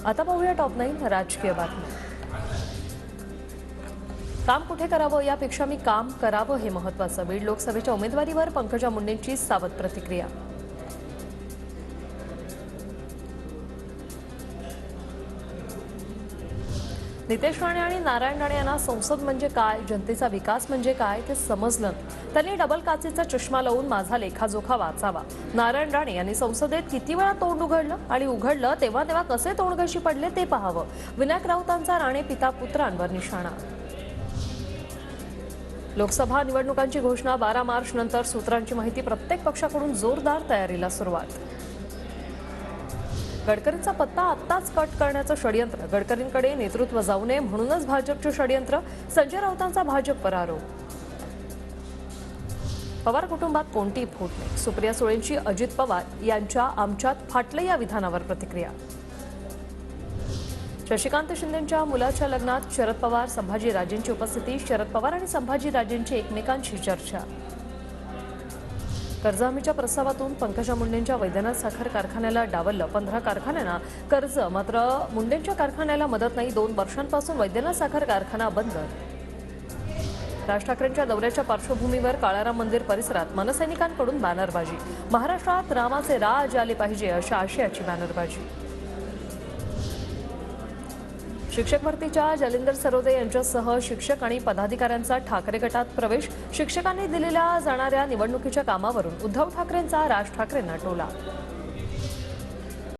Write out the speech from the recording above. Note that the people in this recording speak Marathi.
आता पाहूया टॉप 9 राजकीय बातम्या। काम कुठे करावं यापेक्षा मी काम करावं हे महत्त्वाचं। बीड लोकसभेच्या उमेदवारीवर पंकजा मुंडेंची सावध प्रतिक्रिया। नितेश राणे आणि नारायण राणे यांना संसद म्हणजे काय, जनतेचा विकास म्हणजे काय ते समजलं। त्यांनी डबल काचेचा चष्मा लावून माझा लेखाजोखा वाचावा। नारायण राणे यांनी संसदेत किती वेळा तोंड उघडलं आणि उघडलं तेव्हा तेव्हा कसे तोंडघशी पडले ते पाहावं। विनायक राऊतांचा राणे पिता पुत्रांवर निशाणा। लोकसभा निवडणुकांची घोषणा 12 मार्च नंतर सूत्रांची माहिती। प्रत्येक पक्षाकडून जोरदार तयारीला सुरुवात। गडकरींचा पत्ता आत्ताच कट करण्याचं षडयंत्र। गडकरींकडे नेतृत्व जाऊ नये म्हणूनच भाजपचे षडयंत्र। संजय राऊतांचा भाजपवर आरोप। पवार कुटुंबात कोणतीही फूट नाही। सुप्रिया सुळेंची अजित पवार यांच्या आमच्यात फाटलं या विधानावर प्रतिक्रिया। शशिकांत शिंदेंच्या मुलाच्या लग्नात शरद पवार संभाजीराजेंची उपस्थिती। शरद पवार आणि संभाजीराजेंची एकमेकांशी चर्चा। कर्ज हमीच्या प्रस्तावातून पंकजा मुंडेंच्या वैद्यनाथ साखर कारखान्याला डावललं। 15 कारखान्यांना कर्ज, मात्र मुंडेंच्या कारखान्याला मदत नाही। 2 वर्षांपासून वैद्यनाथ साखर कारखाना बंद। राज ठाकरेंच्या दौऱ्याच्या पार्श्वभूमीवर काळाराम मंदिर परिसरात मनसैनिकांकडून बॅनरबाजी। महाराष्ट्रात रामाचे राज आले पाहिजे अशा आशयाची बॅनरबाजी। शिक्षक भरतीच्या जालिंदर सरोदे यांच्यासह शिक्षक आणि पदाधिकाऱ्यांचा ठाकरे गटात प्रवेश। शिक्षकांनी दिलेल्या जाणाऱ्या निवडणुकीच्या कामावरून उद्धव ठाकरेंचा राज ठाकरेंना टोला।